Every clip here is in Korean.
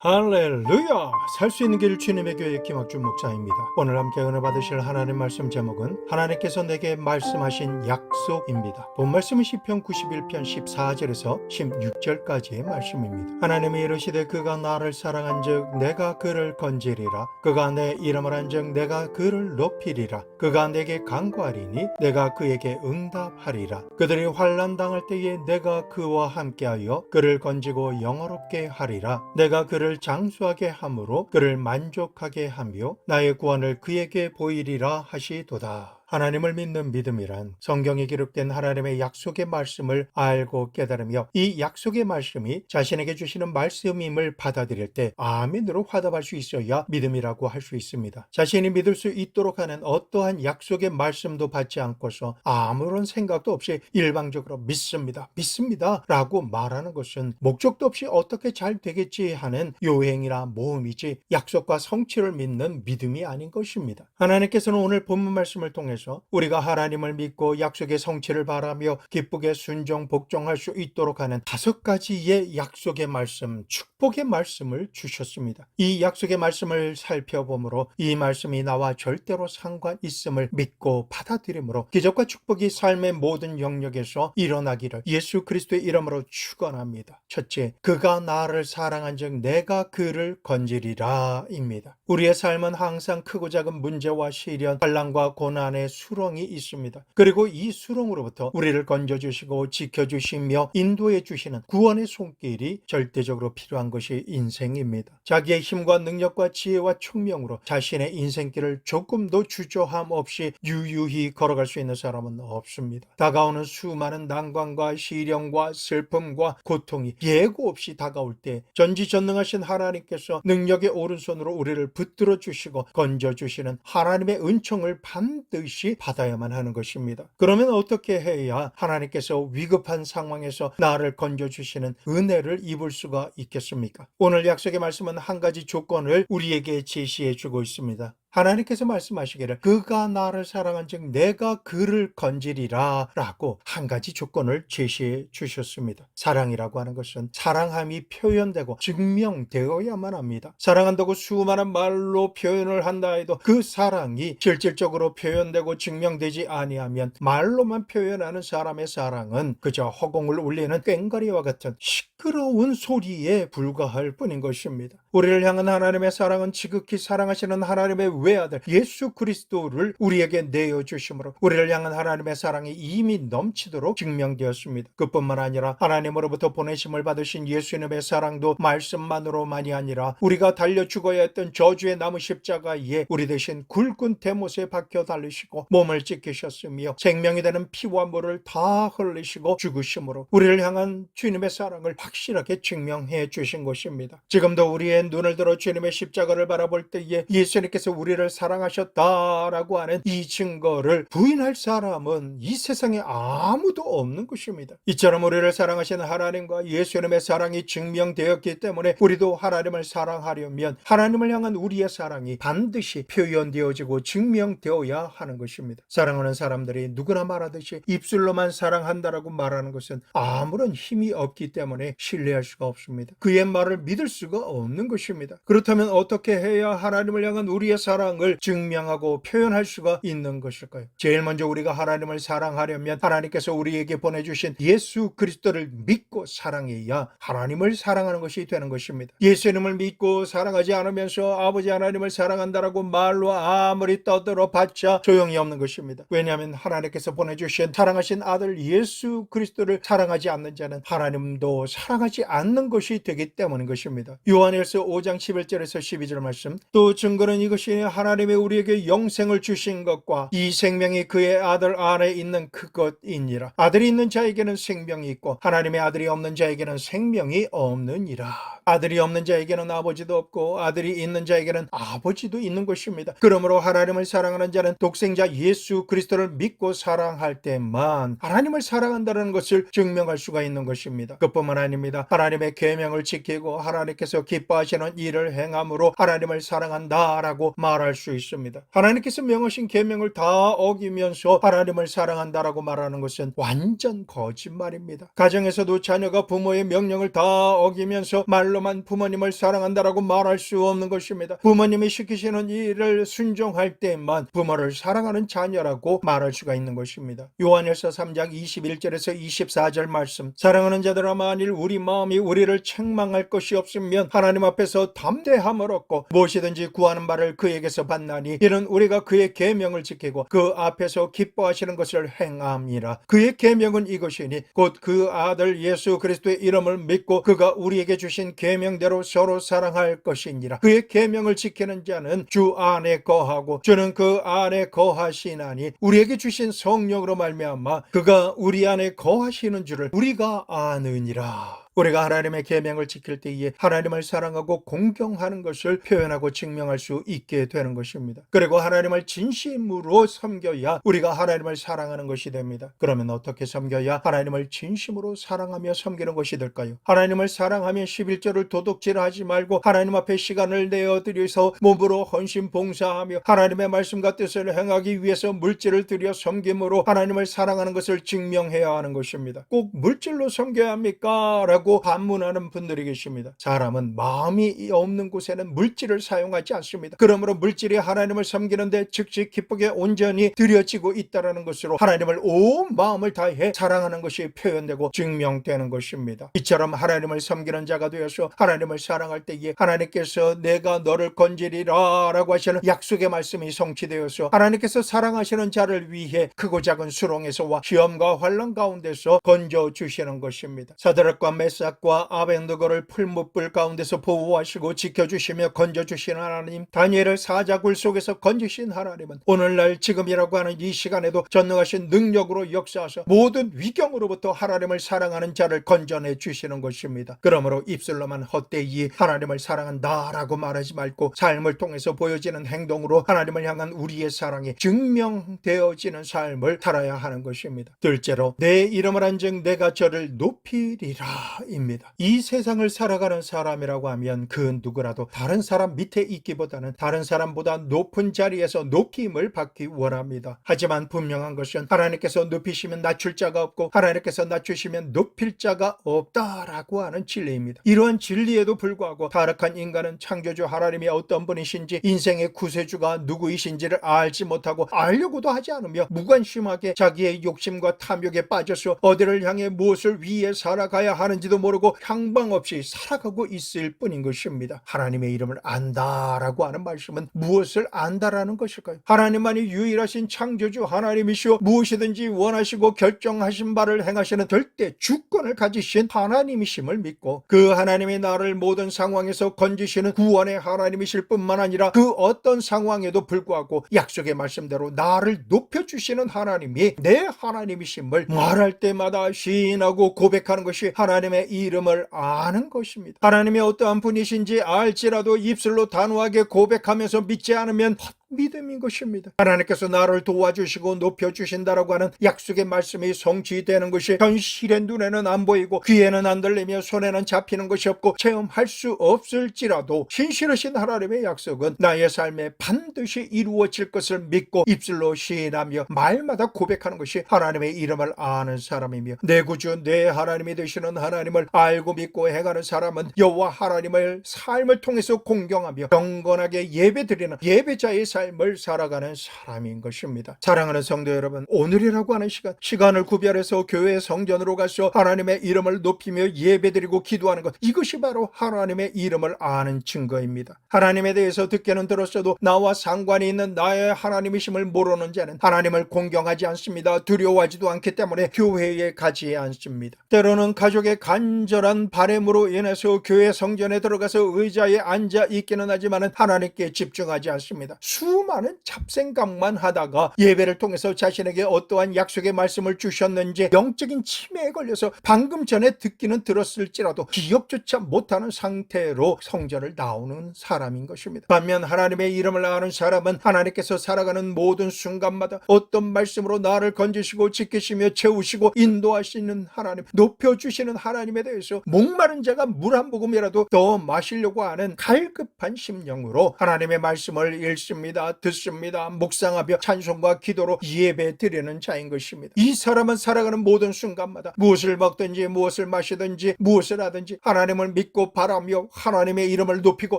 할렐루야! 살 수 있는 길 주님의 교회 김학준 목사입니다. 오늘 함께 은혜 받으실 하나님 말씀 제목은 하나님께서 내게 말씀하신 약속입니다. 본 말씀은 시편 91편 14절에서 16절까지의 말씀입니다. 하나님이 이르시되 그가 나를 사랑한즉 내가 그를 건지리라. 그가 내 이름을 한즉 내가 그를 높이리라. 그가 내게 간구하리니 내가 그에게 응답하리라. 그들이 환난 당할 때에 내가 그와 함께하여 그를 건지고 영화롭게 하리라. 내가 그를 장수하게 함으로 그를 만족하게 하며 나의 구원을 그에게 보이리라 하시도다. 하나님을 믿는 믿음이란 성경에 기록된 하나님의 약속의 말씀을 알고 깨달으며 이 약속의 말씀이 자신에게 주시는 말씀임을 받아들일 때 아멘으로 화답할 수 있어야 믿음이라고 할 수 있습니다. 자신이 믿을 수 있도록 하는 어떠한 약속의 말씀도 받지 않고서 아무런 생각도 없이 일방적으로 믿습니다 라고 말하는 것은 목적도 없이 어떻게 잘 되겠지 하는 요행이나 모험이지 약속과 성취를 믿는 믿음이 아닌 것입니다. 하나님께서는 오늘 본문 말씀을 통해서 우리가 하나님을 믿고 약속의 성취를 바라며 기쁘게 순종 복종할 수 있도록 하는 5가지의 약속의 말씀, 축복의 말씀을 주셨습니다. 이 약속의 말씀을 살펴보므로 이 말씀이 나와 절대로 상관 있음을 믿고 받아들이므로 기적과 축복이 삶의 모든 영역에서 일어나기를 예수 그리스도의 이름으로 축원합니다. 첫째, 그가 나를 사랑한즉 내가 그를 건지리라 입니다. 우리의 삶은 항상 크고 작은 문제와 시련, 환난과 고난의 수렁이 있습니다. 그리고 이 수렁으로부터 우리를 건져주시고 지켜주시며 인도해 주시는 구원의 손길이 절대적으로 필요한 것이 인생입니다. 자기의 힘과 능력과 지혜와 총명으로 자신의 인생길을 조금도 주저함 없이 유유히 걸어갈 수 있는 사람은 없습니다. 다가오는 수많은 난관과 시련과 슬픔과 고통이 예고 없이 다가올 때 전지전능하신 하나님께서 능력의 오른손으로 우리를 붙들어 주시고 건져 주시는 하나님의 은총을 반드시 받아야만 하는 것입니다. 그러면 어떻게 해야 하나님께서 위급한 상황에서 나를 건져 주시는 은혜를 입을 수가 있겠습니까? 오늘 약속의 말씀은 한 가지 조건을 우리에게 제시해 주고 있습니다. 하나님께서 말씀하시기를 그가 나를 사랑한즉 내가 그를 건지리라 라고 한 가지 조건을 제시해 주셨습니다. 사랑이라고 하는 것은 사랑함이 표현되고 증명되어야만 합니다. 사랑한다고 수많은 말로 표현을 한다 해도 그 사랑이 실질적으로 표현되고 증명되지 아니하면 말로만 표현하는 사람의 사랑은 그저 허공을 울리는 꽹과리와 같은 시끄러운 소리에 불과할 뿐인 것입니다. 우리를 향한 하나님의 사랑은 지극히 사랑하시는 하나님의 외아들 예수 그리스도를 우리에게 내어주심으로 우리를 향한 하나님의 사랑이 이미 넘치도록 증명되었습니다. 그뿐만 아니라 하나님으로부터 보내심을 받으신 예수님의 사랑도 말씀만으로만이 아니라 우리가 달려 죽어야 했던 저주의 나무 십자가에 우리 대신 굵은 대못에 박혀 달리시고 몸을 찢기셨으며 생명이 되는 피와 물을 다 흘리시고 죽으심으로 우리를 향한 주님의 사랑을 확실하게 증명해 주신 것입니다. 지금도 우리의 눈을 들어 주님의 십자가를 바라볼 때에 예수님께서 우리를 사랑하셨다라고 하는 이 증거를 부인할 사람은 이 세상에 아무도 없는 것입니다. 이처럼 우리를 사랑하시는 하나님과 예수님의 사랑이 증명되었기 때문에 우리도 하나님을 사랑하려면 하나님을 향한 우리의 사랑이 반드시 표현되어지고 증명되어야 하는 것입니다. 사랑하는 사람들이 누구나 말하듯이 입술로만 사랑한다라고 말하는 것은 아무런 힘이 없기 때문에 신뢰할 수가 없습니다. 그의 말을 믿을 수가 없는 것입니다. 그렇다면 어떻게 해야 하나님을 향한 우리의 사랑을 증명하고 표현할 수가 있는 것일까요? 제일 먼저 우리가 하나님을 사랑하려면 하나님께서 우리에게 보내주신 예수 그리스도를 믿고 사랑해야 하나님을 사랑하는 것이 되는 것입니다. 예수님을 믿고 사랑하지 않으면서 아버지 하나님을 사랑한다라고 말로 아무리 떠들어 봤자 소용이 없는 것입니다. 왜냐하면 하나님께서 보내주신 사랑하신 아들 예수 그리스도를 사랑하지 않는 자는 하나님도 사랑하지 않는 것이 되기 때문인 것입니다. 요한일서 5장 11절에서 12절 말씀, 또 증거는 이것이 하나님이 우리에게 영생을 주신 것과 이 생명이 그의 아들 안에 있는 그것이니라. 아들이 있는 자에게는 생명이 있고 하나님의 아들이 없는 자에게는 생명이 없느니라. 아들이 없는 자에게는 아버지도 없고 아들이 있는 자에게는 아버지도 있는 것입니다. 그러므로 하나님을 사랑하는 자는 독생자 예수 그리스도를 믿고 사랑할 때만 하나님을 사랑한다는 것을 증명할 수가 있는 것입니다. 그뿐만 아닙니다. 하나님의 계명을 지키고 하나님께서 기뻐하시는 일을 행함으로 하나님을 사랑한다라고 말할 말할 수 있습니다. 하나님께서 명하신 계명을 다 어기면서 하나님을 사랑한다라고 말하는 것은 완전 거짓말입니다. 가정에서도 자녀가 부모의 명령을 다 어기면서 말로만 부모님을 사랑한다라고 말할 수 없는 것입니다. 부모님이 시키시는 일을 순종할 때만 부모를 사랑하는 자녀라고 말할 수가 있는 것입니다. 요한일서 3장 21절에서 24절 말씀, 사랑하는 자들아, 만일 우리 마음이 우리를 책망할 것이 없으면 하나님 앞에서 담대함을 얻고 무엇이든지 구하는 바를 그에게서 받나니 이는 우리가 그의 계명을 지키고 그 앞에서 기뻐하시는 것을 행함이라. 그의 계명은 이것이니 곧 그 아들 예수 그리스도의 이름을 믿고 그가 우리에게 주신 계명대로 서로 사랑할 것이니라. 그의 계명을 지키는 자는 주 안에 거하고 주는 그 안에 거하시나니 우리에게 주신 성령으로 말미암아 그가 우리 안에 거하시는 줄을 우리가 아느니라. 우리가 하나님의 계명을 지킬 때에 하나님을 사랑하고 공경하는 것을 표현하고 증명할 수 있게 되는 것입니다. 그리고 하나님을 진심으로 섬겨야 우리가 하나님을 사랑하는 것이 됩니다. 그러면 어떻게 섬겨야 하나님을 진심으로 사랑하며 섬기는 것이 될까요? 하나님을 사랑하며 11조를 도둑질하지 말고 하나님 앞에 시간을 내어드려서 몸으로 헌신 봉사하며 하나님의 말씀과 뜻을 행하기 위해서 물질을 들여 섬김으로 하나님을 사랑하는 것을 증명해야 하는 것입니다. 꼭 물질로 섬겨야 합니까? 라고 반문하는 분들이 계십니다. 사람은 마음이 없는 곳에는 물질을 사용하지 않습니다. 그러므로 물질이 하나님을 섬기는데 즉시 기쁘게 온전히 드려지고 있다는 것으로 하나님을 온 마음을 다해 사랑하는 것이 표현되고 증명되는 것입니다. 이처럼 하나님을 섬기는 자가 되어서 하나님을 사랑할 때에 하나님께서 내가 너를 건지리라 라고 하시는 약속의 말씀이 성취되어서 하나님께서 사랑하시는 자를 위해 크고 작은 수렁에서와 시험과 환난 가운데서 건져주시는 것입니다. 사드락과 메삭과 아벤드고를 풀무불 가운데서 보호하시고 지켜주시며 건져주시는 하나님, 다니엘을 사자굴 속에서 건지신 하나님은 오늘날 지금이라고 하는 이 시간에도 전능하신 능력으로 역사하셔 모든 위경으로부터 하나님을 사랑하는 자를 건져내 주시는 것입니다. 그러므로 입술로만 헛되이 하나님을 사랑한다라고 말하지 말고 삶을 통해서 보여지는 행동으로 하나님을 향한 우리의 사랑이 증명되어지는 삶을 살아야 하는 것입니다. 둘째로, 내 이름을 한즉 내가 저를 높이리라 입니다. 이 세상을 살아가는 사람이라고 하면 그 누구라도 다른 사람 밑에 있기보다는 다른 사람보다 높은 자리에서 높임을 받기 원합니다. 하지만 분명한 것은 하나님께서 높이시면 낮출 자가 없고 하나님께서 낮추시면 높일 자가 없다라고 하는 진리입니다. 이러한 진리에도 불구하고 타락한 인간은 창조주 하나님이 어떤 분이신지 인생의 구세주가 누구이신지를 알지 못하고 알려고도 하지 않으며 무관심하게 자기의 욕심과 탐욕에 빠져서 어디를 향해 무엇을 위해 살아가야 하는지도 모르고 향방 없이 살아가고 있을 뿐인 것입니다. 하나님의 이름을 안다라고 하는 말씀은 무엇을 안다라는 것일까요? 하나님만이 유일하신 창조주 하나님이시오 무엇이든지 원하시고 결정하신 바를 행하시는 절대 주권을 가지신 하나님이심을 믿고 그 하나님이 나를 모든 상황에서 건지시는 구원의 하나님이실 뿐만 아니라 그 어떤 상황에도 불구하고 약속의 말씀대로 나를 높여주시는 하나님이 내 하나님이심을 말할 때마다 시인하고 고백하는 것이 하나님의 이름을 아는 것입니다. 하나님이 어떠한 분이신지 알지라도 입술로 단호하게 고백하면서 믿지 않으면 믿음인 것입니다. 하나님께서 나를 도와주시고 높여주신다라고 하는 약속의 말씀이 성취되는 것이 현실의 눈에는 안 보이고 귀에는 안 들리며 손에는 잡히는 것이 없고 체험할 수 없을지라도 신실하신 하나님의 약속은 나의 삶에 반드시 이루어질 것을 믿고 입술로 시인하며 말마다 고백하는 것이 하나님의 이름을 아는 사람이며 내 구주 내 하나님이 되시는 하나님을 알고 믿고 행하는 사람은 여호와 하나님을 삶을 통해서 공경하며 경건하게 예배드리는 예배자의 삶을 살아가는 사람인 것입니다. 사랑하는 성도 여러분, 오늘이라고 하는 시간을 구별해서 교회 성전으로 가서 하나님의 이름을 높이며 예배드리고 기도하는 것, 이것이 바로 하나님의 이름을 아는 증거입니다. 하나님에 대해서 듣기는 들었어도 나와 상관이 있는 나의 하나님이심을 모르는 자는 하나님을 공경하지 않습니다. 두려워하지도 않기 때문에 교회에 가지 않습니다. 때로는 가족의 간절한 바람으로 인해서 교회 성전에 들어가서 의자에 앉아 있기는 하지만 하나님께 집중하지 않습니다. 수많은 잡생각만 하다가 예배를 통해서 자신에게 어떠한 약속의 말씀을 주셨는지 영적인 치매에 걸려서 방금 전에 듣기는 들었을지라도 기억조차 못하는 상태로 성전을 나오는 사람인 것입니다. 반면 하나님의 이름을 아는 사람은 하나님께서 살아가는 모든 순간마다 어떤 말씀으로 나를 건지시고 지키시며 채우시고 인도하시는 하나님, 높여주시는 하나님에 대해서 목마른 자가 물 한 모금이라도 더 마시려고 하는 갈급한 심령으로 하나님의 말씀을 읽습니다. 봅니다, 듣습니다, 묵상하며 찬송과 기도로 예배 드리는 자인 것입니다. 이 사람은 살아가는 모든 순간마다 무엇을 먹든지 무엇을 마시든지 무엇을 하든지 하나님을 믿고 바라며 하나님의 이름을 높이고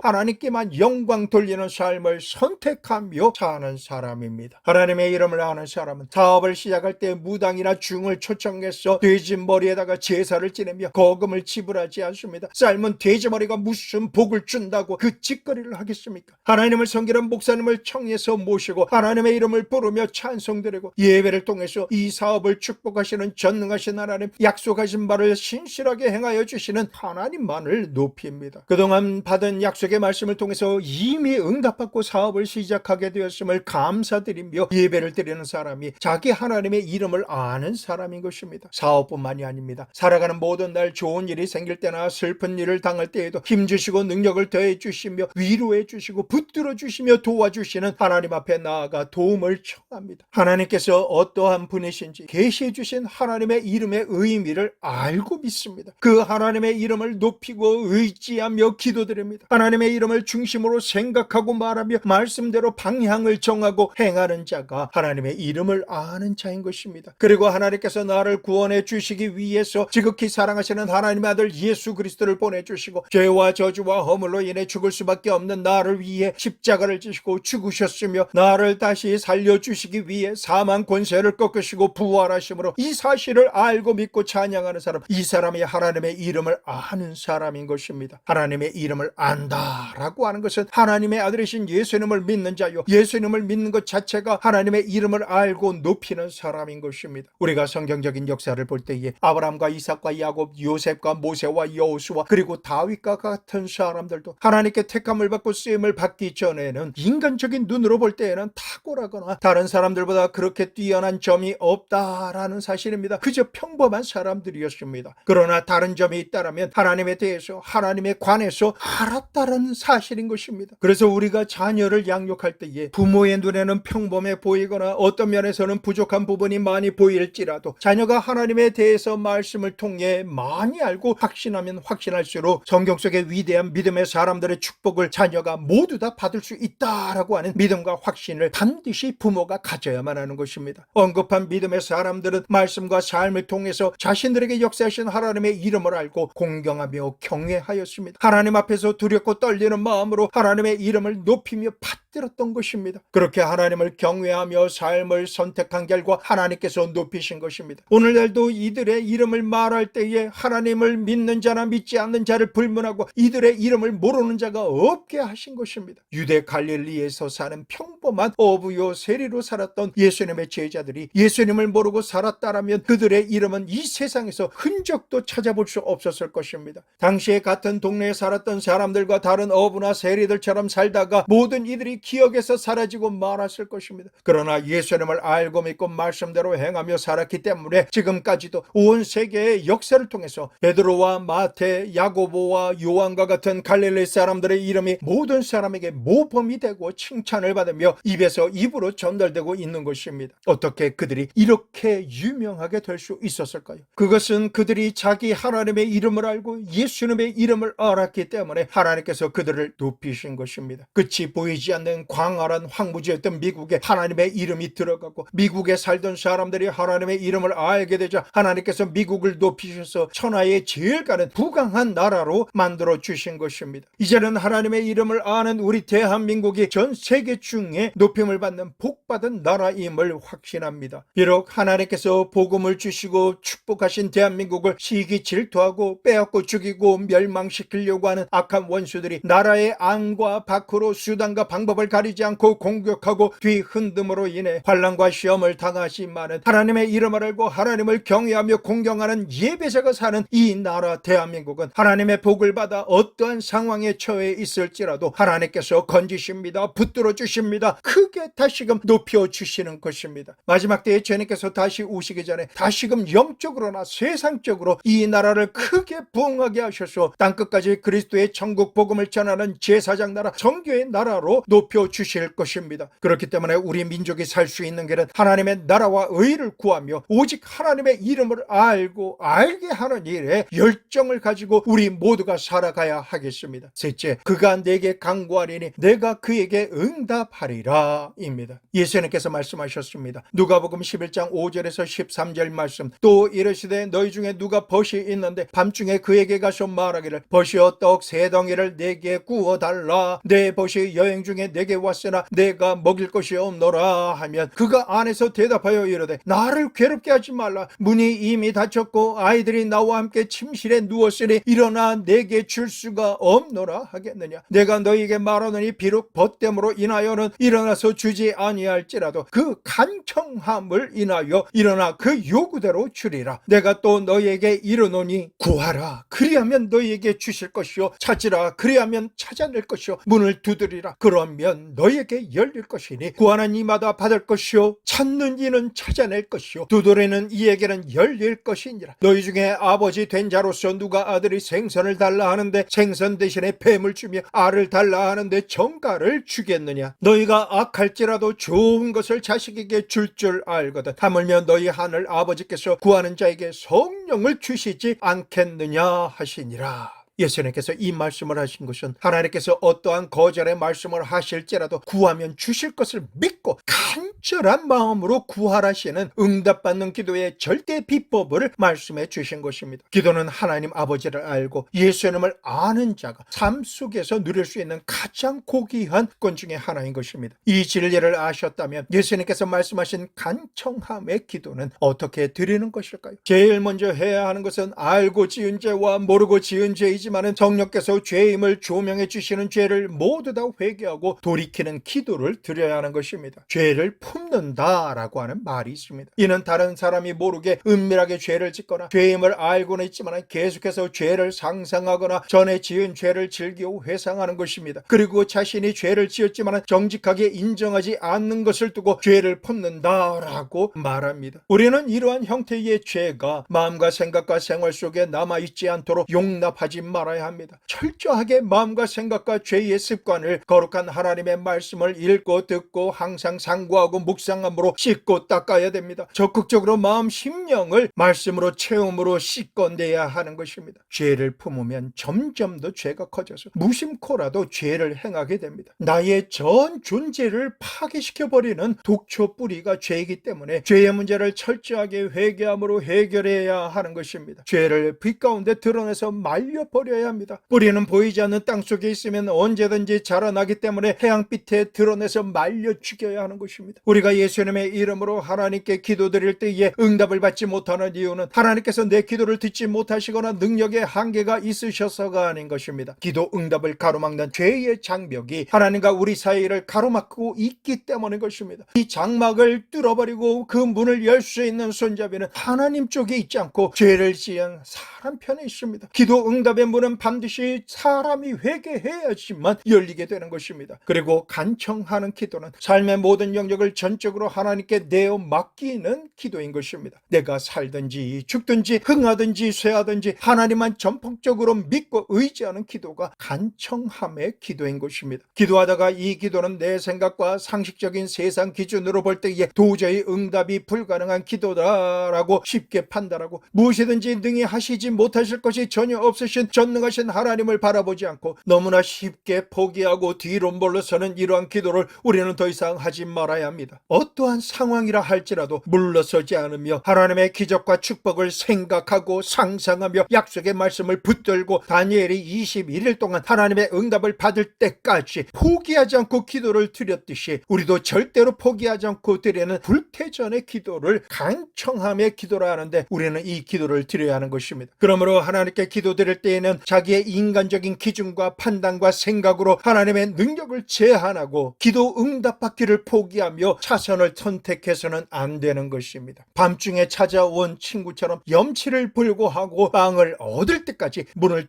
하나님께만 영광 돌리는 삶을 선택하며 사는 사람입니다. 하나님의 이름을 아는 사람은 사업을 시작할 때 무당이나 중을 초청해서 돼지 머리에다가 제사를 지내며 거금을 지불하지 않습니다. 삶은 돼지 머리가 무슨 복을 준다고 그 짓거리를 하겠습니까? 하나님을 섬기는 목사님을 청해서 모시고 하나님의 이름을 부르며 찬송드리고 예배를 통해서 이 사업을 축복하시는 전능하신 하나님, 약속하신 바를 신실하게 행하여 주시는 하나님만을 높입니다. 그동안 받은 약속의 말씀을 통해서 이미 응답받고 사업을 시작하게 되었음을 감사드리며 예배를 드리는 사람이 자기 하나님의 이름을 아는 사람인 것입니다. 사업뿐만이 아닙니다. 살아가는 모든 날 좋은 일이 생길 때나 슬픈 일을 당할 때에도 힘주시고 능력을 더해 주시며 위로해 주시고 붙들어 주시며 도와주시는 하나님 앞에 나아가 도움을 청합니다. 하나님께서 어떠한 분이신지 계시해 주신 하나님의 이름의 의미를 알고 믿습니다. 그 하나님의 이름을 높이고 의지하며 기도드립니다. 하나님의 이름을 중심으로 생각하고 말하며 말씀대로 방향을 정하고 행하는 자가 하나님의 이름을 아는 자인 것입니다. 그리고 하나님께서 나를 구원해 주시기 위해서 지극히 사랑하시는 하나님의 아들 예수 그리스도를 보내주시고 죄와 저주와 허물로 인해 죽을 수밖에 없는 나를 위해 십자가를 지시고 죽으셨으며 나를 다시 살려주시기 위해 사망 권세를 꺾으시고 부활하심으로 이 사실을 알고 믿고 찬양하는 사람, 이 사람이 하나님의 이름을 아는 사람인 것입니다. 하나님의 이름을 안다라고 하는 것은 하나님의 아들이신 예수님을 믿는 자요, 예수님을 믿는 것 자체가 하나님의 이름을 알고 높이는 사람인 것입니다. 우리가 성경적인 역사를 볼 때에 아브라함과 이삭과 야곱, 요셉과 모세와 여호수아 그리고 다윗과 같은 사람들도 하나님께 택함을 받고 쓰임을 받기 전에는 인간적인 눈으로 볼 때에는 탁월하거나 다른 사람들보다 그렇게 뛰어난 점이 없다라는 사실입니다. 그저 평범한 사람들이었습니다. 그러나 다른 점이 있다라면 하나님에 대해서 하나님에 관해서 알았다라는 사실인 것입니다. 그래서 우리가 자녀를 양육할 때에 부모의 눈에는 평범해 보이거나 어떤 면에서는 부족한 부분이 많이 보일지라도 자녀가 하나님에 대해서 말씀을 통해 많이 알고 확신하면 확신할수록 성경 속의 위대한 믿음의 사람들의 축복을 자녀가 모두 다 받을 수 있다라고 하는 믿음과 확신을 반드시 부모가 가져야만 하는 것입니다. 언급한 믿음의 사람들은 말씀과 삶을 통해서 자신들에게 역사하신 하나님의 이름을 알고 공경하며 경외하였습니다. 하나님 앞에서 두렵고 떨리는 마음으로 하나님의 이름을 높이며 받들었던 것입니다. 그렇게 하나님을 경외하며 삶을 선택한 결과 하나님께서 높이신 것입니다. 오늘날도 이들의 이름을 말할 때에 하나님을 믿는 자나 믿지 않는 자를 불문하고 이들의 이름을 모르는 자가 없게 하신 것입니다. 유대 갈릴리에서 사는 평범한 어부요 세리로 살았던 예수님의 제자들이 예수님을 모르고 살았다라면 그들의 이름은 이 세상에서 흔적도 찾아볼 수 없었을 것입니다. 당시에 같은 동네에 살았던 사람들과 다른 어부나 세리들처럼 살다가 모든 이들이 기억에서 사라지고 말았을 것입니다. 그러나 예수님을 알고 믿고 말씀대로 행하며 살았기 때문에 지금까지도 온 세계의 역사를 통해서 베드로와 마태, 야고보와 요한과 같은 갈릴리 사람들의 이름이 모든 사람에게 모범이 되고 칭찬을 받으며 입에서 입으로 전달되고 있는 것입니다. 어떻게 그들이 이렇게 유명하게 될 수 있었을까요? 그것은 그들이 자기 하나님의 이름을 알고 예수님의 이름을 알았기 때문에 하나님께서 그들을 높이신 것입니다. 끝이 보이지 않는 광활한 황무지였던 미국에 하나님의 이름이 들어가고 미국에 살던 사람들이 하나님의 이름을 알게 되자 하나님께서 미국을 높이셔서 천하의 제일 가는 부강한 나라로 만들어 주신 것입니다. 이제는 하나님의 이름을 아는 우리 대한민국이 전 세계 중에 높임을 받는 복받은 나라임을 확신합니다. 비록 하나님께서 복음을 주시고 축복하신 대한민국을 시기 질투하고 빼앗고 죽이고 멸망시키려고 하는 악한 원수들이 나라의 안과 밖으로 수단과 방법을 가리지 않고 공격하고 뒤흔듦으로 인해 환난과 시험을 당하지만은 하나님의 이름을 알고 하나님을 경외하며 공경하는 예배자가 사는 이 나라 대한민국은 하나님의 복을 받아 어떠한 상황에 처해 있을지라도 하나님께서 건지십니다. 붙들어 주십니다. 크게 다시금 높여 주시는 것입니다. 마지막 때에 주님께서 다시 오시기 전에 다시금 영적으로나 세상적으로 이 나라를 크게 부흥하게 하셔서 땅끝까지 그리스도의 천국 복음을 전하는 제사장 나라, 정교의 나라로 높여 주실 것입니다. 그렇기 때문에 우리 민족이 살 수 있는 길은 하나님의 나라와 의를 구하며 오직 하나님의 이름을 알고 알게 하는 일에 열정을 가지고 우리 모두가 살아가야 하겠습니다. 셋째, 그가 내게 간구하리니 내가 그에게 응답하리라 입니다. 예수님께서 말씀하셨습니다. 누가복음 11장 5절에서 13절 말씀, 또 이르시되 너희 중에 누가 벗이 있는데 밤중에 그에게 가서 말하기를 벗이여 떡 세 덩이를 내게 구워달라, 내 벗이 여행 중에 내게 왔으나 내가 먹일 것이 없노라 하면 그가 안에서 대답하여 이르되 나를 괴롭게 하지 말라, 문이 이미 닫혔고 아이들이 나와 함께 침실에 누웠으니 일어나 내게 줄 수가 없노라 하겠느냐. 내가 너희에게 말하노니 비록 벗됨으로 인하여는 일어나서 주지 아니할지라도 그 간청함을 인하여 일어나 그 요구대로 주리라. 내가 또 너희에게 이르노니 구하라 그리하면 너희에게 주실 것이요, 찾으라 그리하면 찾아낼 것이요, 문을 두드리라 그러면 너희에게 열릴 것이니 구하는 이마다 받을 것이요, 찾는 이는 찾아낼 것이요, 두드리는 이에게는 열릴 것이니라. 너희 중에 아버지 된 자로서 누가 아들이 생선을 달라 하는데 생선 대신에 뱀을 주며 알을 달라 하는데 정갈을 주겠느냐. 너희가 악할지라도 좋은 것을 자식에게 줄 알거든. 하물며 너희 하늘 아버지께서 구하는 자에게 성령을 주시지 않겠느냐 하시니라. 예수님께서 이 말씀을 하신 것은 하나님께서 어떠한 거절의 말씀을 하실지라도 구하면 주실 것을 믿고 간절한 마음으로 구하라시는 응답받는 기도의 절대 비법을 말씀해 주신 것입니다. 기도는 하나님 아버지를 알고 예수님을 아는 자가 삶 속에서 누릴 수 있는 가장 고귀한 건 중에 하나인 것입니다. 이 진리를 아셨다면 예수님께서 말씀하신 간청함의 기도는 어떻게 드리는 것일까요? 제일 먼저 해야 하는 것은 알고 지은 죄와 모르고 지은 죄이지 만은 성령께서 죄임을 조명해 주시는 죄를 모두 다 회개하고 돌이키는 기도를 드려야 하는 것입니다. 죄를 품는다라고 하는 말이 있습니다. 이는 다른 사람이 모르게 은밀하게 죄를 짓거나 죄임을 알고는 있지만 계속해서 죄를 상상하거나 전에 지은 죄를 즐기고 회상하는 것입니다. 그리고 자신이 죄를 지었지만 정직하게 인정하지 않는 것을 두고 죄를 품는다라고 말합니다. 우리는 이러한 형태의 죄가 마음과 생각과 생활 속에 남아있지 않도록 용납하지 말아야 합니다. 철저하게 마음과 생각과 죄의 습관을 거룩한 하나님의 말씀을 읽고 듣고 항상 상고하고 묵상함으로 씻고 닦아야 됩니다. 적극적으로 마음 심령을 말씀으로 체험으로 씻어내야 하는 것입니다. 죄를 품으면 점점 더 죄가 커져서 무심코라도 죄를 행하게 됩니다. 나의 전 존재를 파괴시켜버리는 독초 뿌리가 죄이기 때문에 죄의 문제를 철저하게 회개함으로 해결해야 하는 것입니다. 죄를 빛 가운데 드러내서 말려버려야 합니다. 뿌리는 보이지 않는 땅 속에 있으면 언제든지 자라나기 때문에 태양빛에 드러내서 말려 죽여야 하는 것입니다. 우리가 예수님의 이름으로 하나님께 기도드릴 때에 응답을 받지 못하는 이유는 하나님께서 내 기도를 듣지 못하시거나 능력의 한계가 있으셔서가 아닌 것입니다. 기도 응답을 가로막는 죄의 장벽이 하나님과 우리 사이를 가로막고 있기 때문인 것입니다. 이 장막을 뚫어버리고 그 문을 열 수 있는 손잡이는 하나님 쪽에 있지 않고 죄를 지은 사람 편에 있습니다. 기도 응답의 문은 반드시 사람이 회개해야지만 열리게 되는 것입니다. 그리고 간청하는 기도는 삶의 모든 영역을 전적으로 하나님께 내어 맡기는 기도인 것입니다. 내가 살든지 죽든지 흥하든지 쇠하든지 하나님만 전폭적으로 믿고 의지하는 기도가 간청함의 기도인 것입니다. 기도하다가 이 기도는 내 생각과 상식적인 세상 기준으로 볼 때에 도저히 응답이 불가능한 기도다라고 쉽게 판단하고 무엇이든지 능히 하시지 못하실 것이 전혀 없으신 전능하신 하나님을 바라보지 않고 너무나 쉽게 포기하고 뒤로 물러서는 이러한 기도를 우리는 더 이상 하지 말아야 합니다. 어떠한 상황이라 할지라도 물러서지 않으며 하나님의 기적과 축복을 생각하고 상상하며 약속의 말씀을 붙들고 다니엘이 21일 동안 하나님의 응답을 받을 때까지 포기하지 않고 기도를 드렸듯이 우리도 절대로 포기하지 않고 드리는 불태전의 기도를 간청함의 기도라 하는데 우리는 이 기도를 드려야 하는 것입니다. 그러므로 하나님께 기도드릴 때에는 자기의 인간적인 기준과 판단과 생각으로 하나님의 능력을 제한하고 기도 응답받기를 포기하며 차선을 선택해서는 안 되는 것입니다. 밤중에 찾아온 친구처럼 염치를 불고하고 빵을 얻을 때까지 문을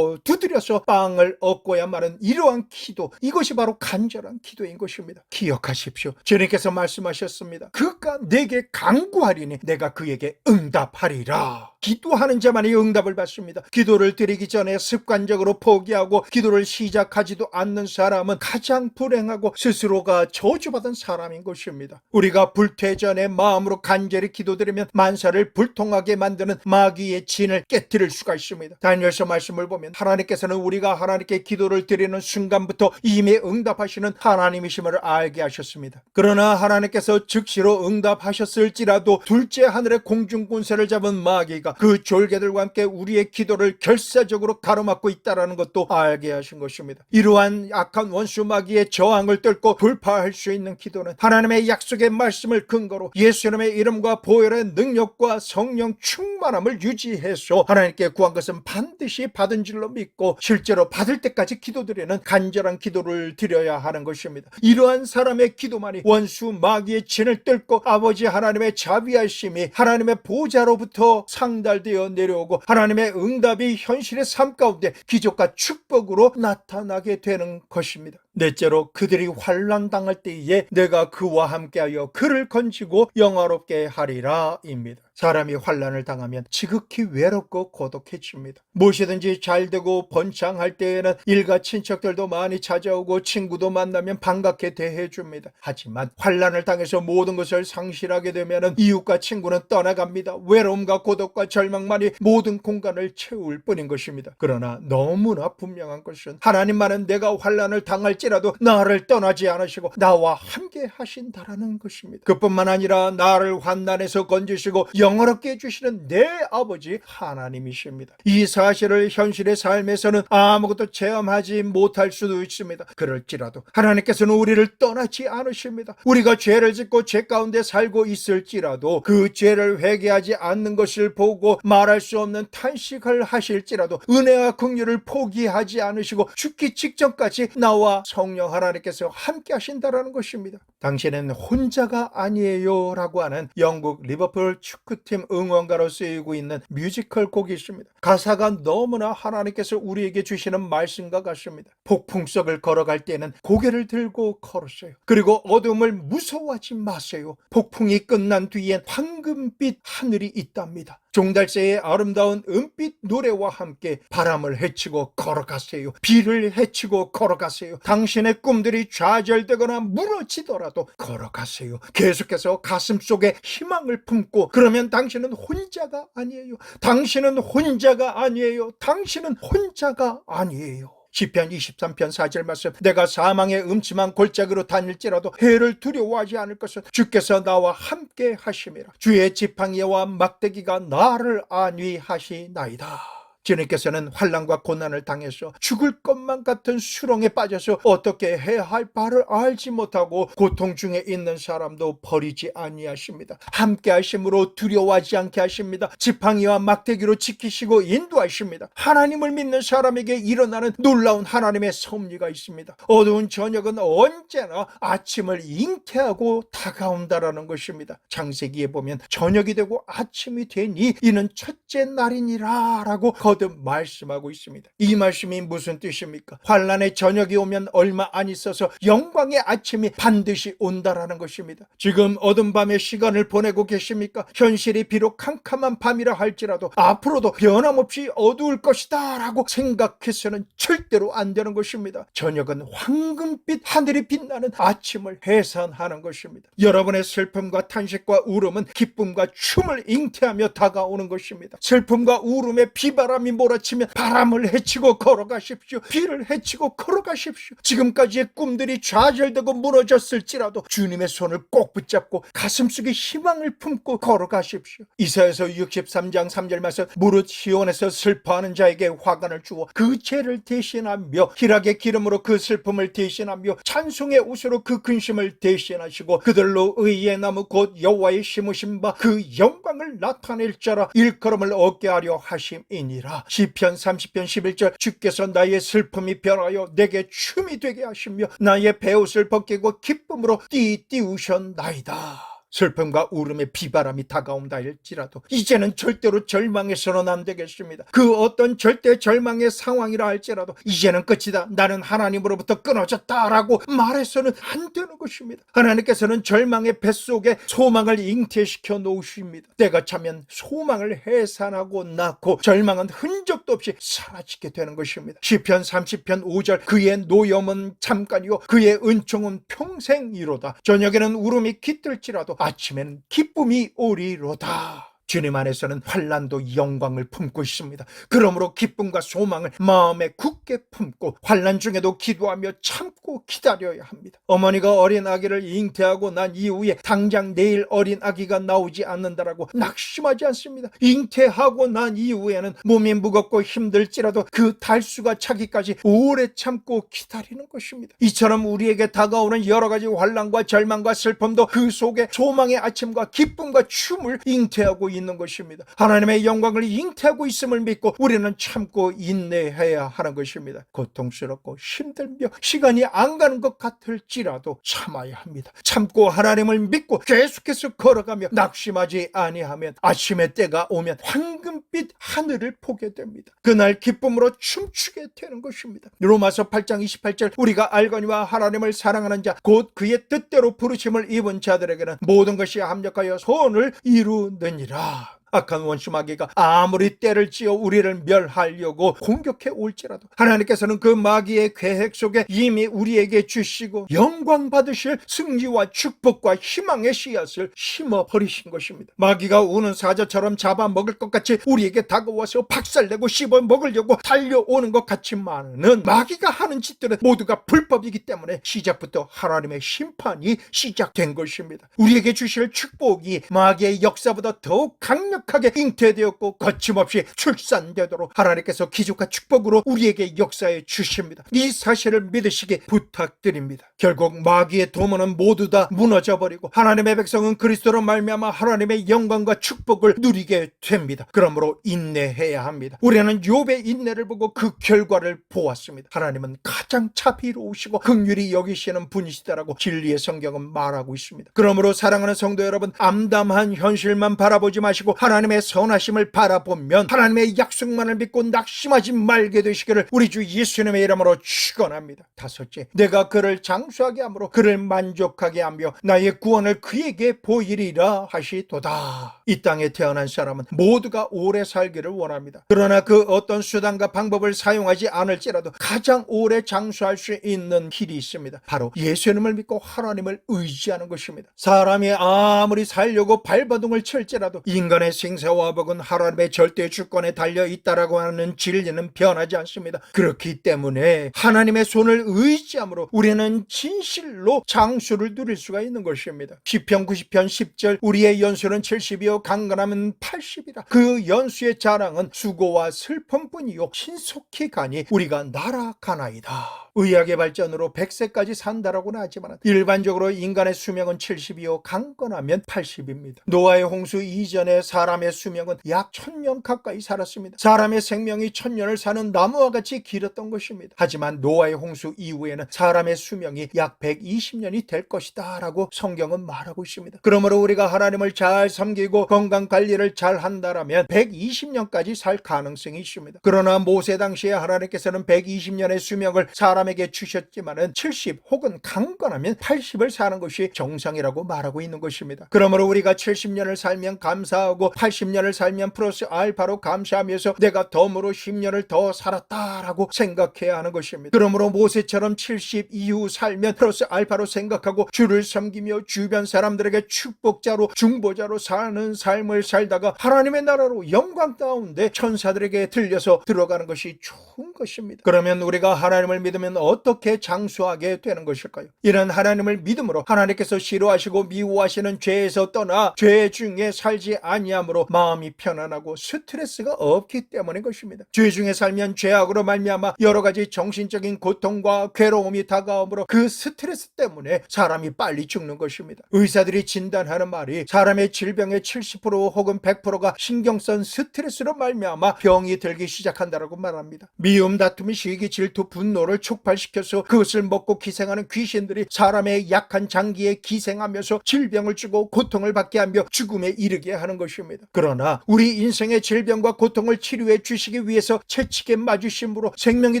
두드려서 빵을 얻고야만은 이러한 기도, 이것이 바로 간절한 기도인 것입니다. 기억하십시오. 주님께서 말씀하셨습니다. 그가 내게 간구하리니 내가 그에게 응답하리라. 기도하는 자만이 응답을 받습니다. 기도를 드리기 보이기 전에 습관적으로 포기하고 기도를 시작하지도 않는 사람은 가장 불행하고 스스로가 저주받은 사람인 것입니다. 우리가 불퇴전에 마음으로 간절히 기도드리면 만사를 불통하게 만드는 마귀의 진을 깨뜨릴 수가 있습니다. 다니엘서 말씀을 보면 하나님께서는 우리가 하나님께 기도를 드리는 순간부터 이미 응답하시는 하나님이심을 알게 하셨습니다. 그러나 하나님께서 즉시로 응답하셨을지라도 둘째 하늘의 공중군세를 잡은 마귀가 그 졸개들과 함께 우리의 기도를 결사적으로 가로막고 있다는 것도 알게 하신 것입니다. 이러한 악한 원수 마귀의 저항을 뚫고 돌파할 수 있는 기도는 하나님의 약속의 말씀을 근거로 예수님의 이름과 보혈의 능력과 성령 충만함을 유지해서 하나님께 구한 것은 반드시 받은 줄로 믿고 실제로 받을 때까지 기도드리는 간절한 기도를 드려야 하는 것입니다. 이러한 사람의 기도만이 원수 마귀의 진을 뚫고 아버지 하나님의 자비하심이 하나님의 보좌로부터 상달되어 내려오고 하나님의 응답이 현실의 삶 가운데 기적과 축복으로 나타나게 되는 것입니다. 넷째로 그들이 환난 당할 때에 내가 그와 함께하여 그를 건지고 영화롭게 하리라 입니다. 사람이 환난을 당하면 지극히 외롭고 고독해집니다. 무엇이든지 잘되고 번창할 때에는 일가 친척들도 많이 찾아오고 친구도 만나면 반갑게 대해줍니다. 하지만 환난을 당해서 모든 것을 상실하게 되면 이웃과 친구는 떠나갑니다. 외로움과 고독과 절망만이 모든 공간을 채울 뿐인 것입니다. 그러나 너무나 분명한 것은 하나님만은 내가 환난을 당할지라도 나를 떠나지 않으시고 나와 함께 하신다라는 것입니다. 그뿐만 아니라 나를 환난에서 건지시고 영화롭게 해주시는 내 아버지 하나님이십니다. 이 사실을 현실의 삶에서는 아무것도 체험하지 못할 수도 있습니다. 그럴지라도 하나님께서는 우리를 떠나지 않으십니다. 우리가 죄를 짓고 죄 가운데 살고 있을지라도 그 죄를 회개하지 않는 것을 보고 말할 수 없는 탄식을 하실지라도 은혜와 긍휼을 포기하지 않으시고 죽기 직전까지 나와 성령 하나님께서 함께 하신다라는 것입니다. 당신은 혼자가 아니에요 라고 하는 영국 리버풀 축구팀 응원가로 쓰이고 있는 뮤지컬 곡이 있습니다. 가사가 너무나 하나님께서 우리에게 주시는 말씀과 같습니다. 폭풍 속을 걸어갈 때는 고개를 들고 걸으세요. 그리고 어둠을 무서워하지 마세요. 폭풍이 끝난 뒤엔 황금빛 하늘이 있답니다. 종달새의 아름다운 은빛 노래와 함께 바람을 헤치고 걸어가세요. 비를 헤치고 걸어가세요. 당신의 꿈들이 좌절되거나 무너지더라도 걸어가세요. 계속해서 가슴속에 희망을 품고 그러면 당신은 혼자가 아니에요. 당신은 혼자가 아니에요. 당신은 혼자가 아니에요. 시편 23편 4절 말씀 내가 사망의 음침한 골짜기로 다닐지라도 해를 두려워하지 않을 것은 주께서 나와 함께 하심이라. 주의 지팡이와 막대기가 나를 안위하시나이다. 주님께서는 환난과 고난을 당해서 죽을 것만 같은 수렁에 빠져서 어떻게 해야 할 바를 알지 못하고 고통 중에 있는 사람도 버리지 아니하십니다. 함께 하심으로 두려워하지 않게 하십니다. 지팡이와 막대기로 지키시고 인도하십니다. 하나님을 믿는 사람에게 일어나는 놀라운 하나님의 섭리가 있습니다. 어두운 저녁은 언제나 아침을 잉태하고 다가온다라는 것입니다. 창세기에 보면 저녁이 되고 아침이 되니 이는 첫째 날이니라 라고 거듭 말씀하고 있습니다. 이 말씀이 무슨 뜻입니까? 환난의 저녁이 오면 얼마 안 있어서 영광의 아침이 반드시 온다라는 것입니다. 지금 어둠 밤의 시간을 보내고 계십니까? 현실이 비록 캄캄한 밤이라 할지라도 앞으로도 변함없이 어두울 것이다 라고 생각해서는 절대로 안 되는 것입니다. 저녁은 황금빛 하늘이 빛나는 아침을 해산하는 것입니다. 여러분의 슬픔과 탄식과 울음은 기쁨과 춤을 잉태하며 다가오는 것입니다. 슬픔과 울음의 비바람이 몰아치면 바람을 헤치고 걸어가십시오. 비를 헤치고 걸어가십시오. 지금까지의 꿈들이 좌절되고 무너졌을지라도 주님의 손을 꼭 붙잡고 가슴속에 희망을 품고 걸어가십시오. 이사야서 63장 3절 말씀 무릇 시온에서 슬퍼하는 자에게 화관을 주어 그 죄를 대신하며 희락의 기름으로 그 슬픔을 대신하며 찬송의 옷으로 그 근심을 대신하시고 그들로 의의 나무 곧 여호와의 심으신 바 그 영광을 나타낼 자라 일컬음을 얻게 하려 하심이니라. 시편 30편 11절 주께서 나의 슬픔이 변하여 내게 춤이 되게 하시며 나의 베옷을 벗기고 기쁨으로 띠띠우셨나이다. 슬픔과 울음의 비바람이 다가온다 할지라도 이제는 절대로 절망해서는 안 되겠습니다. 그 어떤 절대 절망의 상황이라 할지라도 이제는 끝이다, 나는 하나님으로부터 끊어졌다라고 말해서는 안 되는 것입니다. 하나님께서는 절망의 뱃속에 소망을 잉태시켜 놓으십니다. 때가 차면 소망을 해산하고 낳고 절망은 흔적도 없이 사라지게 되는 것입니다. 시편 30편 5절, 그의 노염은 잠깐이요 그의 은총은 평생이로다. 저녁에는 울음이 깃들지라도 아침에는 기쁨이 오리로다. 주님 안에서는 환난도 영광을 품고 있습니다. 그러므로 기쁨과 소망을 마음에 굳게 품고 환난 중에도 기도하며 참고 기다려야 합니다. 어머니가 어린 아기를 잉태하고 난 이후에 당장 내일 어린 아기가 나오지 않는다라고 낙심하지 않습니다. 잉태하고 난 이후에는 몸이 무겁고 힘들지라도 그 달수가 차기까지 오래 참고 기다리는 것입니다. 이처럼 우리에게 다가오는 여러 가지 환난과 절망과 슬픔도 그 속에 소망의 아침과 기쁨과 춤을 잉태하고 있는 것입니다. 하나님의 영광을 잉태하고 있음을 믿고 우리는 참고 인내해야 하는 것입니다. 고통스럽고 힘들며 시간이 안 가는 것 같을지라도 참아야 합니다. 참고 하나님을 믿고 계속해서 걸어가며 낙심하지 아니하면 아침의 때가 오면 황금빛 하늘을 보게 됩니다. 그날 기쁨으로 춤추게 되는 것입니다. 로마서 8장 28절, 우리가 알거니와 하나님을 사랑하는 자 곧 그의 뜻대로 부르심을 입은 자들에게는 모든 것이 합력하여 소원을 이루느니라. 악한 원수 마귀가 아무리 때를 지어 우리를 멸하려고 공격해 올지라도 하나님께서는 그 마귀의 계획 속에 이미 우리에게 주시고 영광 받으실 승리와 축복과 희망의 씨앗을 심어버리신 것입니다. 마귀가 우는 사자처럼 잡아먹을 것 같이 우리에게 다가와서 박살내고 씹어먹으려고 달려오는 것 같지만은 마귀가 하는 짓들은 모두가 불법이기 때문에 시작부터 하나님의 심판이 시작된 것입니다. 우리에게 주실 축복이 마귀의 역사보다 더욱 강력하게 잉태되었고 거침없이 출산되도록 하나님께서 기적과 축복으로 우리에게 역사해 주십니다. 이 사실을 믿으시기 부탁드립니다. 결국 마귀의 도모는 모두 다 무너져버리고 하나님의 백성은 그리스도로 말미암아 하나님의 영광과 축복을 누리게 됩니다. 그러므로 인내해야 합니다. 우리는 욥의 인내를 보고 그 결과를 보았습니다. 하나님은 가장 자비로우시고 긍휼히 여기시는 분이시다라고 진리의 성경은 말하고 있습니다. 그러므로 사랑하는 성도 여러분, 암담한 현실만 바라보지 마시고 하나님의 선하심을 바라보면 하나님의 약속만을 믿고 낙심하지 말게 되시기를 우리 주 예수님의 이름으로 축원합니다. 다섯째, 내가 그를 장수하게 함으로 그를 만족하게 하며 나의 구원을 그에게 보이리라 하시도다. 이 땅에 태어난 사람은 모두가 오래 살기를 원합니다. 그러나 그 어떤 수단과 방법을 사용하지 않을지라도 가장 오래 장수할 수 있는 길이 있습니다. 바로 예수님을 믿고 하나님을 의지하는 것입니다. 사람이 아무리 살려고 발버둥을 칠지라도 인간의 생사와 복은 하나님의 절대 주권에 달려 있다라고 하는 진리는 변하지 않습니다. 그렇기 때문에 하나님의 손을 의지함으로 우리는 진실로 장수를 누릴 수가 있는 것입니다. 시편 90편 10절, 우리의 연수는 70이요 강건함은 80이라. 그 연수의 자랑은 수고와 슬픔뿐이요 신속히 가니 우리가 날아가나이다. 의학의 발전으로 100세까지 산다라고는 하지만 일반적으로 인간의 수명은 70이요 강건하면 80입니다. 노아의 홍수 이전에 사람의 수명은 약 1000년 가까이 살았습니다. 사람의 생명이 1000년을 사는 나무와 같이 길었던 것입니다. 하지만 노아의 홍수 이후에는 사람의 수명이 약 120년이 될 것이다 라고 성경은 말하고 있습니다. 그러므로 우리가 하나님을 잘 섬기고 건강관리를 잘 한다라면 120년까지 살 가능성이 있습니다. 그러나 모세 당시에 하나님께서는 120년의 수명을 사람에게 주셨지만은 70 혹은 강건하면 80을 사는 것이 정상이라고 말하고 있는 것입니다. 그러므로 우리가 70년을 살면 감사하고 80년을 살면 플러스 알파로 감사하면서 내가 덤으로 10년을 더 살았다라고 생각해야 하는 것입니다. 그러므로 모세처럼 70 이후 살면 플러스 알파로 생각하고 주를 섬기며 주변 사람들에게 축복자로 중보자로 사는 삶을 살다가 하나님의 나라로 영광 가운데 천사들에게 들려서 들어가는 것이 좋은 것입니다. 그러면 우리가 하나님을 믿으면 어떻게 장수하게 되는 것일까요? 이런 하나님을 믿음으로 하나님께서 싫어하시고 미워하시는 죄에서 떠나 죄 중에 살지 아니함으로 회개함으로 마음이 편안하고 스트레스가 없기 때문인 것입니다. 죄 중에 살면 죄악으로 말미암아 여러 가지 정신적인 고통과 괴로움이 다가오므로 그 스트레스 때문에 사람이 빨리 죽는 것입니다. 의사들이 진단하는 말이 사람의 질병의 70% 혹은 100%가 신경 쓴 스트레스로 말미암아 병이 들기 시작한다라고 말합니다. 미움, 다툼이 시기, 질투, 분노를 촉발시켜서 그것을 먹고 기생하는 귀신들이 사람의 약한 장기에 기생하면서 질병을 주고 고통을 받게 하며 죽음에 이르게 하는 것입니다. 그러나 우리 인생의 질병과 고통을 치료해 주시기 위해서 채찍에 맞으심으로 생명이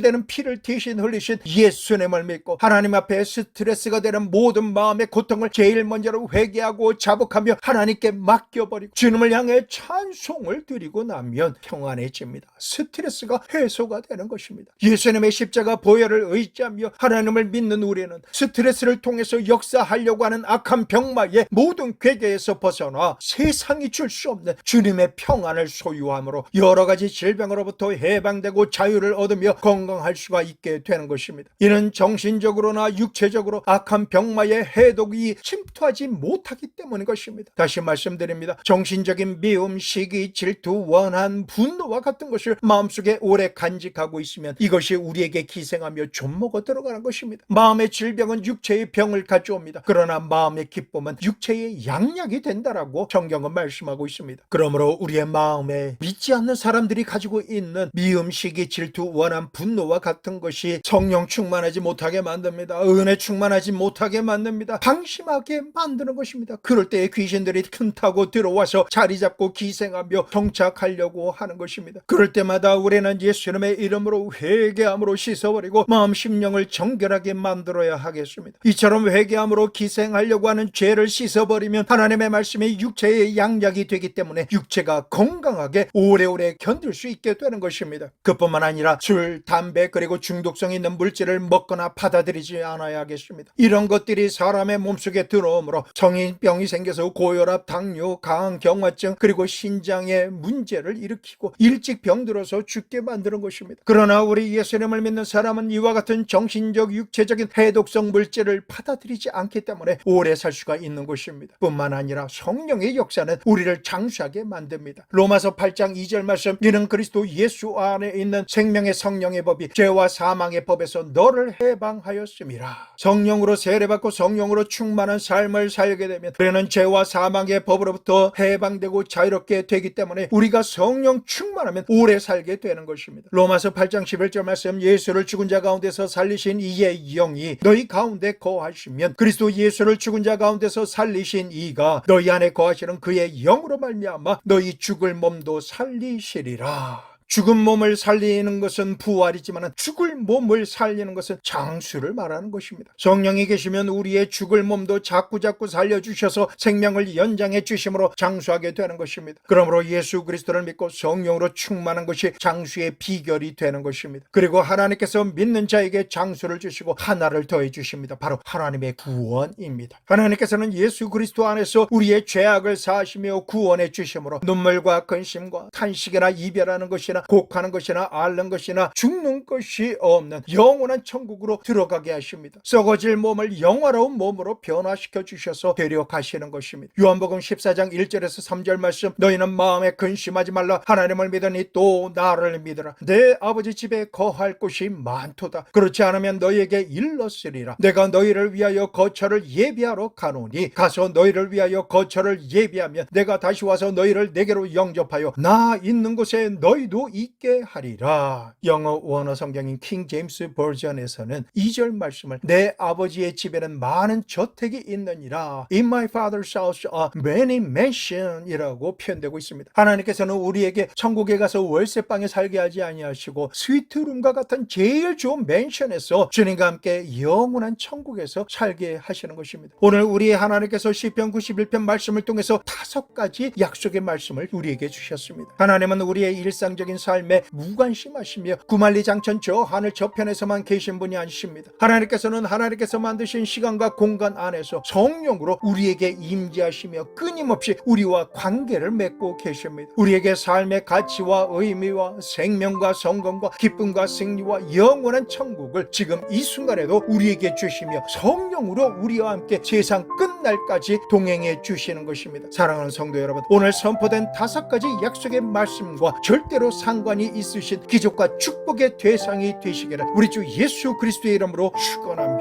되는 피를 대신 흘리신 예수님을 믿고 하나님 앞에 스트레스가 되는 모든 마음의 고통을 제일 먼저로 회개하고 자복하며 하나님께 맡겨버리고 주님을 향해 찬송을 드리고 나면 평안해집니다. 스트레스가 해소가 되는 것입니다. 예수님의 십자가 보혈을 의지하며 하나님을 믿는 우리는 스트레스를 통해서 역사하려고 하는 악한 병마의 모든 괴계에서 벗어나 세상이 줄 수 없는 주님의 평안을 소유함으로 여러 가지 질병으로부터 해방되고 자유를 얻으며 건강할 수가 있게 되는 것입니다. 이는 정신적으로나 육체적으로 악한 병마의 해독이 침투하지 못하기 때문인 것입니다. 다시 말씀드립니다. 정신적인 미움, 시기, 질투, 원한, 분노와 같은 것을 마음속에 오래 간직하고 있으면 이것이 우리에게 기생하며 좀먹어 들어가는 것입니다. 마음의 질병은 육체의 병을 가져옵니다. 그러나 마음의 기쁨은 육체의 양약이 된다라고 성경은 말씀하고 있습니다. 그러므로 우리의 마음에 믿지 않는 사람들이 가지고 있는 미움, 시기, 질투, 원한, 분노와 같은 것이 성령 충만하지 못하게 만듭니다. 은혜 충만하지 못하게 만듭니다. 방심하게 만드는 것입니다. 그럴 때에 귀신들이 틈타고 들어와서 자리 잡고 기생하며 정착하려고 하는 것입니다. 그럴 때마다 우리는 예수님의 이름으로 회개함으로 씻어버리고 마음 심령을 정결하게 만들어야 하겠습니다. 이처럼 회개함으로 기생하려고 하는 죄를 씻어버리면 하나님의 말씀이 육체의 양약이 되기 때문에 육체가 건강하게 오래오래 견딜 수 있게 되는 것입니다. 그뿐만 아니라 술, 담배 그리고 중독성 있는 물질을 먹거나 받아들이지 않아야 하겠습니다. 이런 것들이 사람의 몸속에 들어오므로 성인병이 생겨서 고혈압, 당뇨, 강, 경화증 그리고 신장에 문제를 일으키고 일찍 병들어서 죽게 만드는 것입니다. 그러나 우리 예수님을 믿는 사람은 이와 같은 정신적, 육체적인 해독성 물질을 받아들이지 않기 때문에 오래 살 수가 있는 것입니다. 뿐만 아니라 성령의 역사는 우리를 장수하게 만듭니다. 로마서 8장 2절 말씀, 이는 그리스도 예수 안에 있는 생명의 성령의 법이 죄와 사망의 법에서 너를 해방하였음이라. 성령으로 세례받고 성령으로 충만한 삶을 살게 되면 우리는 죄와 사망의 법으로부터 해방되고 자유롭게 되기 때문에 우리가 성령 충만하면 오래 살게 되는 것입니다. 로마서 8장 11절 말씀, 예수를 죽은 자 가운데서 살리신 이의 영이 너희 가운데 거하시면 그리스도 예수를 죽은 자 가운데서 살리신 이가 너희 안에 거하시는 그의 영으로 말미암아 너희 죽을 몸도 살리시리라. 죽은 몸을 살리는 것은 부활이지만 죽을 몸을 살리는 것은 장수를 말하는 것입니다. 성령이 계시면 우리의 죽을 몸도 자꾸자꾸 살려주셔서 생명을 연장해 주심으로 장수하게 되는 것입니다. 그러므로 예수 그리스도를 믿고 성령으로 충만한 것이 장수의 비결이 되는 것입니다. 그리고 하나님께서 믿는 자에게 장수를 주시고 하나를 더해 주십니다. 바로 하나님의 구원입니다. 하나님께서는 예수 그리스도 안에서 우리의 죄악을 사하시며 구원해 주심으로 눈물과 근심과 탄식이나 이별하는 것이나 곡하는 것이나 앓는 것이나 죽는 것이 없는 영원한 천국으로 들어가게 하십니다. 썩어질 몸을 영화로운 몸으로 변화시켜 주셔서 데려가시는 것입니다. 요한복음 14장 1절에서 3절 말씀, 너희는 마음에 근심하지 말라. 하나님을 믿으니 또 나를 믿으라. 내 아버지 집에 거할 곳이 많도다. 그렇지 않으면 너희에게 일렀으리라. 내가 너희를 위하여 거처를 예비하러 가노니 가서 너희를 위하여 거처를 예비하면 내가 다시 와서 너희를 내게로 영접하여 나 있는 곳에 너희도 있게 하리라. 영어 원어 성경인 킹 제임스 버전에서는 2절 말씀을 내 아버지의 집에는 많은 저택이 있느니라. In my father's house are many mansions 이라고 표현되고 있습니다. 하나님께서는 우리에게 천국에 가서 월세방에 살게 하지 아니하시고 스위트룸과 같은 제일 좋은 맨션에서 주님과 함께 영원한 천국에서 살게 하시는 것입니다. 오늘 우리 하나님께서 시편 91편 말씀을 통해서 5가지 약속의 말씀을 우리에게 주셨습니다. 하나님은 우리의 일상적인 삶에 무관심하시며 구만리장천 저 하늘 저편에서만 계신 분이 아니십니다. 하나님께서는 하나님께서 만드신 시간과 공간 안에서 성령으로 우리에게 임재하시며 끊임없이 우리와 관계를 맺고 계십니다. 우리에게 삶의 가치와 의미와 생명과 성공과 기쁨과 승리와 영원한 천국을 지금 이 순간에도 우리에게 주시며 성령으로 우리와 함께 세상 끝날까지 동행해 주시는 것입니다. 사랑하는 성도 여러분, 오늘 선포된 5가지 약속의 말씀과 절대로 상관이 있으신 기적과 축복의 대상이 되시기를 우리 주 예수 그리스도의 이름으로 축원합니다.